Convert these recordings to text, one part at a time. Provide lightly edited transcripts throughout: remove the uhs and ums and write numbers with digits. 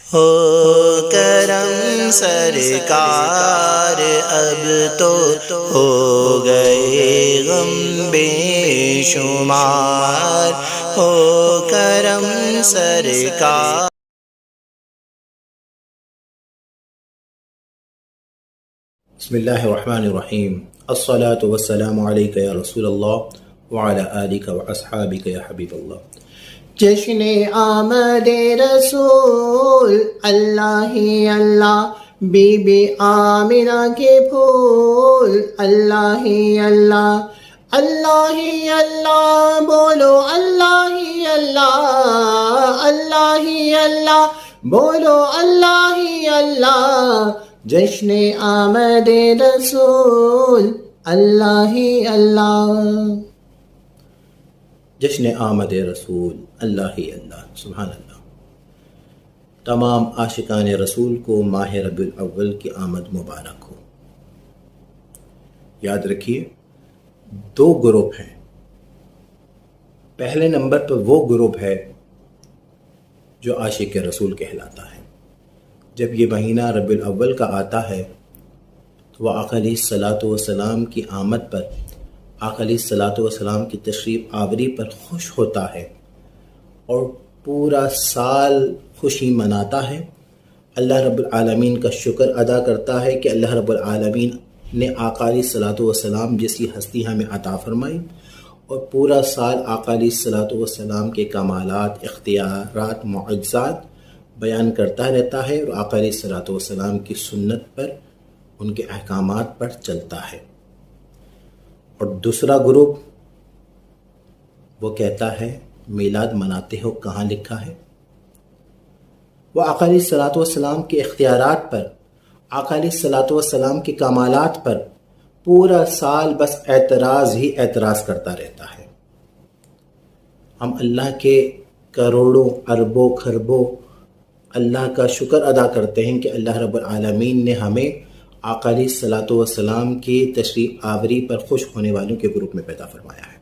ہو کرم سرکار اب تو ہو گئے غم بے شمار، ہو کرم سرکار۔ بسم اللہ الرحمن الرحیم، الصلاة والسلام علیک یا رسول اللہ وعلی آلک واصحابک یا حبیب اللہ۔ جشن آمد رسول اللہ ہی اللہ، بی بی آمنہ کے پھول اللہ ہی اللہ، اللہ ہی اللہ بولو، اللہ ہی اللہ، اللہ ہی اللہ بولو، اللہ ہی اللہ۔ جشن آمد رسول اللہ ہی اللہ، جشن آمد رسول اللہ ہی اللہ، سبحان اللہ۔ تمام عاشقان رسول کو ماہ ربیع الاول کی آمد مبارک ہو۔ یاد رکھیے، دو گروپ ہیں۔ پہلے نمبر پر وہ گروپ ہے جو عاشق رسول کہلاتا ہے۔ جب یہ مہینہ ربیع الاول کا آتا ہے تو وہ آقا علیہ الصلوۃ والسلام کی آمد پر، آقا علیہ الصلوۃ والسلام کی تشریف آوری پر خوش ہوتا ہے اور پورا سال خوشی مناتا ہے۔ اللہ رب العالمین کا شکر ادا کرتا ہے کہ اللہ رب العالمین نے آقا علیہ الصلوۃ والسلام جیسی ہستی ہمیں عطا فرمائی، اور پورا سال آقا علیہ الصلوۃ والسلام کے کمالات، اختیارات، معجزات بیان کرتا رہتا ہے، اور آقا علیہ الصلوۃ والسلام کی سنت پر، ان کے احکامات پر چلتا ہے۔ اور دوسرا گروپ وہ کہتا ہے میلاد مناتے ہو، کہاں لکھا ہے؟ وہ آقا علیہ الصلوۃ والسلام کے اختیارات پر، آقا علیہ الصلوۃ والسلام کے کمالات پر پورا سال بس اعتراض ہی اعتراض کرتا رہتا ہے۔ ہم اللہ کے کروڑوں اربوں خربوں اللہ کا شکر ادا کرتے ہیں کہ اللہ رب العالمین نے ہمیں آقا علیہ الصلوۃ والسلام کی تشریف آوری پر خوش ہونے والوں کے گروپ میں پیدا فرمایا ہے۔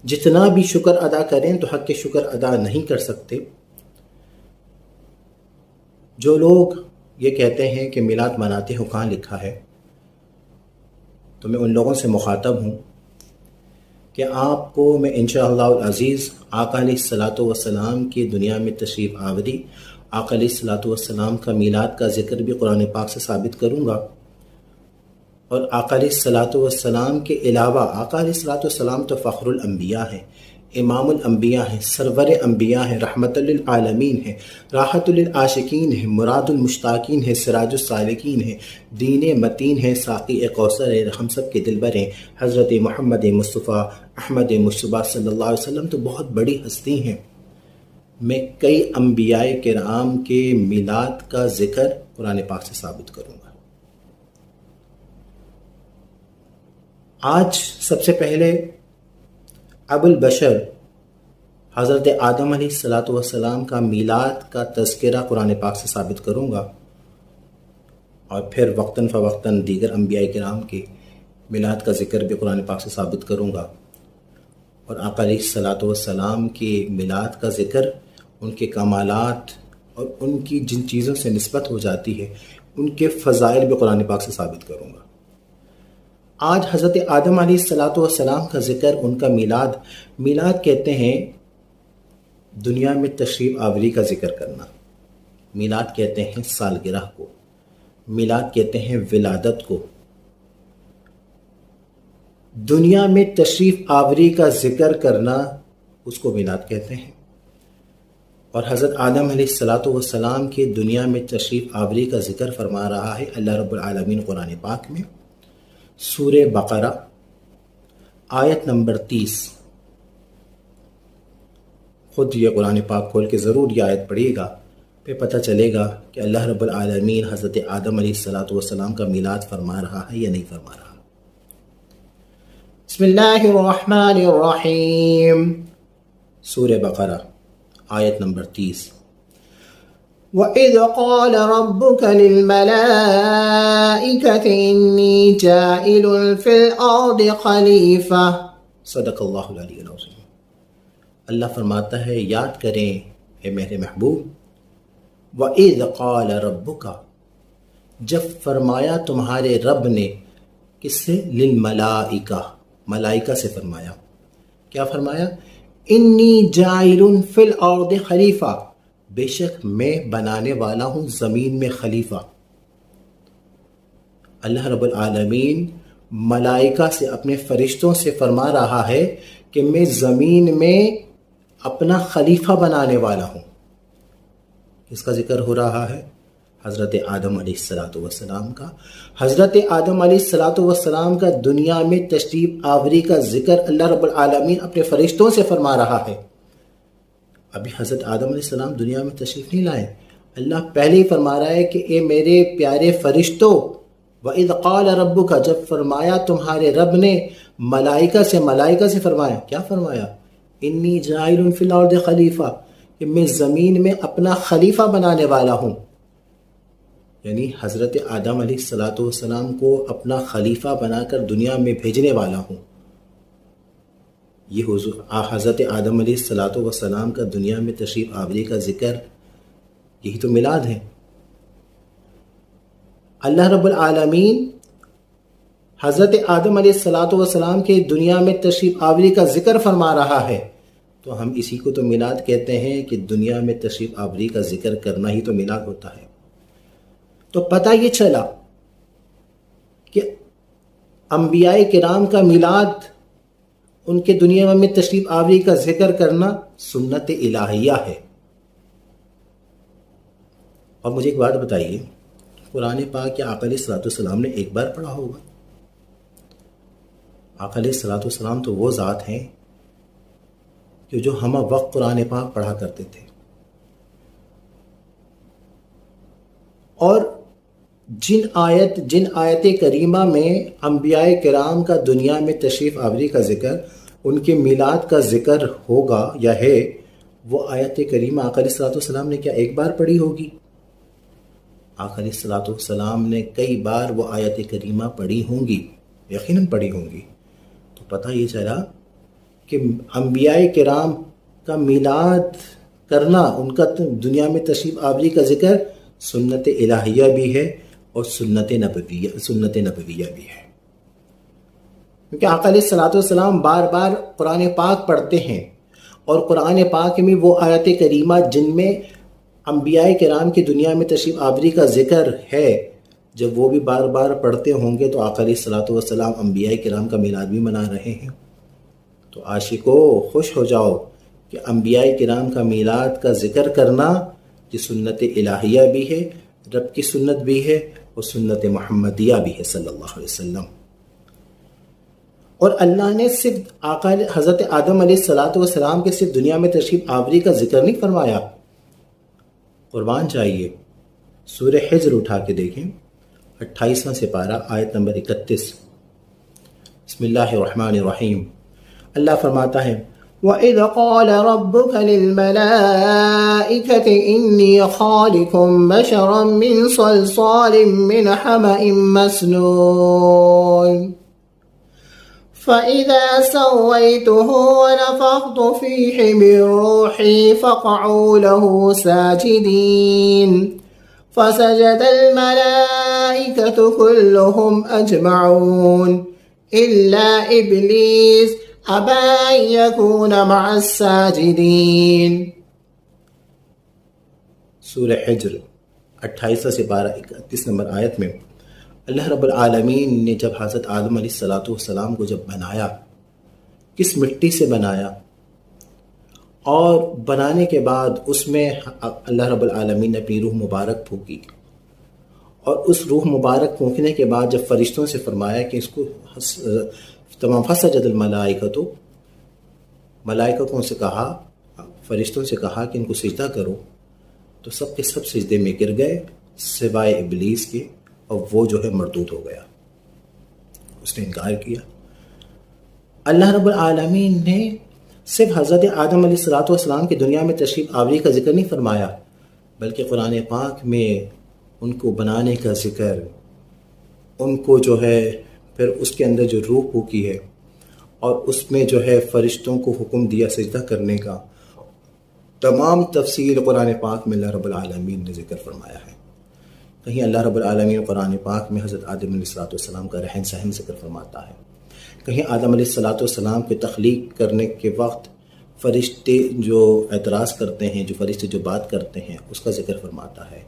جتنا بھی شکر ادا کریں تو حق کے شکر ادا نہیں کر سکتے۔ جو لوگ یہ کہتے ہیں کہ میلاد مناتے ہو، کہاں لکھا ہے، تو میں ان لوگوں سے مخاطب ہوں کہ آپ کو میں انشاءاللہ العزیز آقا علیہ الصلوۃ والسلام کی دنیا میں تشریف آوری، آقا علیہ الصلوۃ والسلام کا میلاد کا ذکر بھی قرآن پاک سے ثابت کروں گا۔ اور آقا علیہ الصلوۃ والسلام کے علاوہ، آقا علیہ الصلوۃ والسلام تو فخر الانبیاء ہیں، امام الانبیاء ہیں، سرور انبیاء ہیں، رحمت للعالمین ہیں، راحت للعاشقین ہیں، مراد المشتاقین ہیں، سراج السالکین ہیں، دین متین ہیں، ساقی کوثر ہیں، ہم سب کے دلبر ہیں، حضرت محمد مصطفیٰ احمد مصطفیٰ صلی اللہ علیہ وسلم تو بہت بڑی ہستی ہیں۔ میں کئی انبیاء کرام کے میلاد کا ذکر قرآن پاک سے ثابت کروں گا۔ آج سب سے پہلے ابو البشر حضرت آدم علیہ الصلوۃ والسلام کا میلاد کا تذکرہ قرآن پاک سے ثابت کروں گا، اور پھر وقتاً فوقتاً دیگر انبیاء کرام کے میلاد کا ذکر بھی قرآن پاک سے ثابت کروں گا۔ اور آقا علیہ الصلوۃ والسلام کے میلاد کا ذکر، ان کے کمالات اور ان کی جن چیزوں سے نسبت ہو جاتی ہے، ان کے فضائل بھی قرآن پاک سے ثابت کروں گا۔ آج حضرت آدم علیہ الصلوۃ والسلام کا ذکر، ان کا میلاد کہتے ہیں دنیا میں تشریف آوری کا ذکر کرنا، میلاد کہتے ہیں سالگرہ کو، میلاد کہتے ہیں ولادت کو، دنیا میں تشریف آوری کا ذکر کرنا، اس کو میلاد کہتے ہیں۔ اور حضرت آدم علیہ الصلوۃ والسلام کی دنیا میں تشریف آوری کا ذکر فرما رہا ہے اللہ رب العالمین قرآن پاک میں، سورہ بقرہ آیت نمبر 30۔ خود یہ قرآن پاک کھول کے ضرور یہ آیت پڑھیے گا، پھر پتہ چلے گا کہ اللہ رب العالمین حضرت آدم علیہ الصلوۃ والسلام کا میلاد فرما رہا ہے یا نہیں فرما رہا۔ بسم اللہ الرحمن الرحیم، سورہ بقرہ آیت نمبر 30۔ وَإِذْ قَالَ رَبُّكَ لِلْمَلَائِكَةِ إِنِّي جَاعِلٌ فِي الْأَرْضِ خَلِيفَةً، صدق اللہ العلی العظیم۔ اللہ فرماتا ہے، یاد کریں اے میرے محبوب، وَإِذْ قَالَ رَبُّكَ، جب فرمایا تمہارے رب نے، کس سے؟ للملائکہ، ملائکہ سے فرمایا. کیا فرمایا؟ انی جاعل فی الارض خلیفہ، بے شک میں بنانے والا ہوں زمین میں خلیفہ. اللہ رب العالمین ملائکہ سے، اپنے فرشتوں سے فرما رہا ہے کہ میں زمین میں اپنا خلیفہ بنانے والا ہوں. کس کا ذکر ہو رہا ہے؟ حضرت آدم علیہ السلام کا. حضرت آدم علیہ السلام کا دنیا میں تشریف آوری کا ذکر اللہ رب العالمین اپنے فرشتوں سے فرما رہا ہے. ابھی حضرت آدم علیہ السلام دنیا میں تشریف نہیں لائے. اللہ پہلے ہی فرما رہا ہے کہ اے میرے پیارے فرشتوں، وَإِذْ قَالَ رَبُّكَ، جب فرمایا تمہارے رب نے ملائکہ سے فرمایا. کیا فرمایا؟ انی جاعل فی الارض خلیفہ، کہ میں زمین میں اپنا خلیفہ بنانے والا ہوں. یعنی حضرت آدم علیہ السلام کو اپنا خلیفہ بنا کر دنیا میں بھیجنے والا ہوں. یہ حضرت آدم علیہ السلام کا دنیا میں تشریف آوری کا ذکر، یہی تو میلاد ہے. اللہ رب العالمین حضرت آدم علیہ السلام کے دنیا میں تشریف آوری کا ذکر فرما رہا ہے، تو ہم اسی کو تو میلاد کہتے ہیں کہ دنیا میں تشریف آوری کا ذکر کرنا ہی تو میلاد ہوتا ہے. تو پتہ یہ چلا کہ انبیاء کرام کا میلاد، ان کے دنیا میں تشریف آوری کا ذکر کرنا سنت الہیہ ہے. اور مجھے ایک بات بتائیے، قرآن پاک یا آقا علیہ السلام نے ایک بار پڑھا ہوگا؟ آقا علیہ السلام تو وہ ذات ہیں کہ جو ہمہ وقت قرآن پاک پڑھا کرتے تھے، اور جن آیت کریمہ میں انبیاء کرام کا دنیا میں تشریف آوری کا ذکر، ان کے میلاد کا ذکر ہوگا یا ہے، وہ آیت کریمہ آقا علیہ السلام نے کیا ایک بار پڑھی ہوگی؟ آقا علیہ السلام نے کئی بار وہ آیت کریمہ پڑھی ہوں گی، یقیناً پڑھی ہوں گی. تو پتہ یہ چلا کہ انبیاء کرام کا میلاد کرنا، ان کا دنیا میں تشریف آوری کا ذکر سنت الہیہ بھی ہے اور سنت نبویہ بھی ہے. کیونکہ آقا علیہ السلام بار بار قرآن پاک پڑھتے ہیں، اور قرآن پاک میں وہ آیت کریمہ جن میں انبیاء کرام کی دنیا میں تشریف آوری کا ذکر ہے، جب وہ بھی بار بار پڑھتے ہوں گے تو آقا علیہ السلام انبیاء کرام کا میلاد بھی منا رہے ہیں. تو عاشقو خوش ہو جاؤ کہ انبیاء کرام کا میلاد کا ذکر کرنا یہ سنت الہیہ بھی ہے، رب کی سنت بھی ہے، اور سنت محمدیہ بھی ہے صلی اللہ علیہ وسلم. اور اللہ نے صرف حضرت آدم علیہ السلام کے صرف دنیا میں تشریف آوری کا ذکر نہیں فرمایا. قربان چاہیے، سورہ حجر اٹھا کے دیکھیں، 28واں سپارہ، آیت نمبر 31. بسم اللہ الرحمن الرحیم. اللہ فرماتا ہے، وَإِذْ قَالَ رَبُّكَ لِلْمَلَائِكَةِ إِنِّي خَالِقٌ بَشَرًا مِّن صَلْصَالٍ مِّنْ حَمَإٍ مَّسْنُونٍ فَإِذَا سَوَّيْتُهُ وَنَفَخْتُ فِيهِ مِن رُّوحِي فَقَعُوا لَهُ سَاجِدِينَ فَسَجَدَ الْمَلَائِكَةُ كُلُّهُمْ أَجْمَعُونَ إِلَّا إِبْلِيسَ أَبَىٰ أَن يَكُونَ مَعَ السَّاجِدِينَ. سورہ حجر 28 سپارہ 31 نمبر آیت میں اللہ رب العالمین نے جب حضرت آدم علیہ السلام کو جب بنایا، کس مٹی سے بنایا، اور بنانے کے بعد اس میں اللہ رب العالمین نے اپنی روح مبارک پھونکی، اور اس روح مبارک پھونکنے کے بعد جب فرشتوں سے فرمایا کہ اس کو تمام فسجد الملائکۃ، ملائکتوں سے کہا، فرشتوں سے کہا کہ ان کو سجدہ کرو، تو سب کے سب سجدے میں گر گئے سوائے ابلیس کے، اور وہ جو ہے مردود ہو گیا، اس نے انکار کیا. اللہ رب العالمین نے صرف حضرت آدم علیہ السلام کی دنیا میں تشریف آوری کا ذکر نہیں فرمایا، بلکہ قرآن پاک میں ان کو بنانے کا ذکر، ان کو جو ہے پھر اس کے اندر جو روح پھونکی ہے، اور اس میں جو ہے فرشتوں کو حکم دیا سجدہ کرنے کا، تمام تفصیل قرآن پاک میں اللہ رب العالمین نے ذکر فرمایا ہے۔ کہیں اللہ رب العالمین قرآن پاک میں حضرت آدم علیہ السلام کا رہن سہن ذکر فرماتا ہے، کہیں آدم علیہ السلام کی تخلیق کرنے کے وقت فرشتے جو اعتراض کرتے ہیں، جو فرشتے جو بات کرتے ہیں اس کا ذکر فرماتا ہے،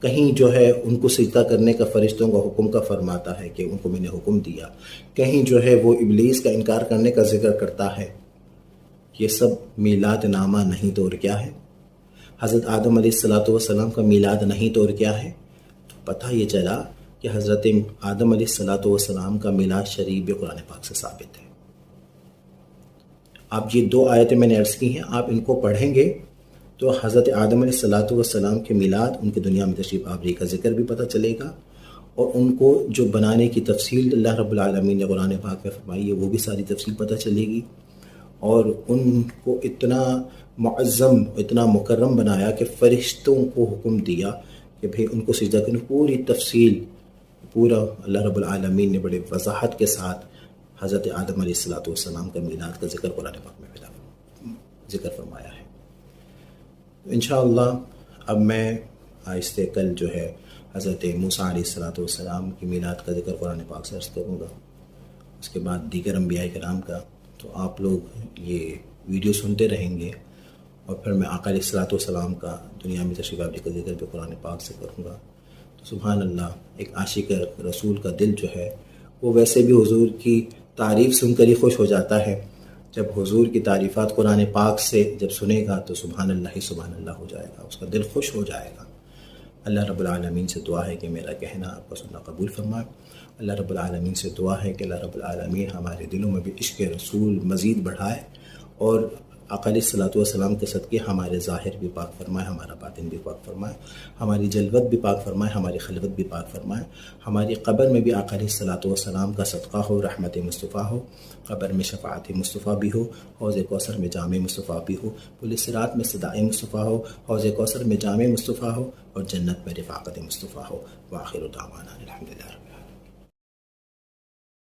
کہیں جو ہے ان کو سجدہ کرنے کا فرشتوں کا حکم کا فرماتا ہے کہ ان کو میں نے حکم دیا، کہیں جو ہے وہ ابلیس کا انکار کرنے کا ذکر کرتا ہے۔ یہ سب میلاد نامہ نہیں تو اور کیا ہے؟ حضرت آدم علیہ السلام کا میلاد نہیں تو اور کیا ہے؟ تو پتہ یہ چلا کہ حضرت آدم علیہ السلام کا میلاد شریف قرآن پاک سے ثابت ہے۔ آپ یہ 2 آیتیں میں نے عرض کی ہیں، آپ ان کو پڑھیں گے تو حضرت آدم علیہ السلام کے میلاد، ان کے دنیا میں تشریف آوری کا ذکر بھی پتہ چلے گا، اور ان کو جو بنانے کی تفصیل اللہ رب العالمین نے قرآن پاک میں فرمائی ہے وہ بھی ساری تفصیل پتہ چلے گی، اور ان کو اتنا معظم اتنا مکرم بنایا کہ فرشتوں کو حکم دیا کہ بھئی ان کو سجدہ کرنے، پوری تفصیل پورا اللہ رب العالمین نے بڑے وضاحت کے ساتھ حضرت آدم علیہ السلام کا میلاد کا ذکر قرآن پاک میں ذکر فرمایا ہے۔ انشاءاللہ اب میں آہستہ کل جو ہے حضرت موسیٰ علیہ السلام کی میلاد کا ذکر قرآن پاک سے عرض کروں گا، اس کے بعد دیگر انبیاء کرام کا، تو آپ لوگ یہ ویڈیو سنتے رہیں گے، اور پھر میں آقا علیہ السلام کا دنیا میں تشریف آوری کا ذکر بھی قرآن پاک سے کروں گا۔ تو سبحان اللہ، ایک عاشق رسول کا دل جو ہے وہ ویسے بھی حضور کی تعریف سن کر ہی خوش ہو جاتا ہے، جب حضور کی تعریفات قرآن پاک سے جب سنے گا تو سبحان اللہ ہو جائے گا، اس کا دل خوش ہو جائے گا۔ اللہ رب العالمین سے دعا ہے کہ میرا کہنا آپ کا سننا قبول فرمائے۔ اللہ رب العالمین سے دعا ہے کہ اللہ رب العالمین ہمارے دلوں میں بھی عشق رسول مزید بڑھائے، اور آقا علیہ السلام کے صدقے ہمارے ظاہر بھی پاک فرمائے، ہمارا باطن بھی پاک فرمائے، ہماری جلوت بھی پاک فرمائے، ہماری خلوت بھی پاک فرمائے، ہماری قبر میں بھی آقا علیہ السلام کا صدقہ ہو، رحمت مصطفیٰ ہو، قبر میں شفاعت مصطفیٰ بھی ہو، حوض کوثر میں جام مصطفیٰ بھی ہو، پل صراط میں صدائے مصطفیٰ ہو، حوض کوثر میں جام مصطفیٰ ہو، اور جنت میں رفاقت مصطفیٰ ہو۔ وآخر دعوانا الحمدللہ۔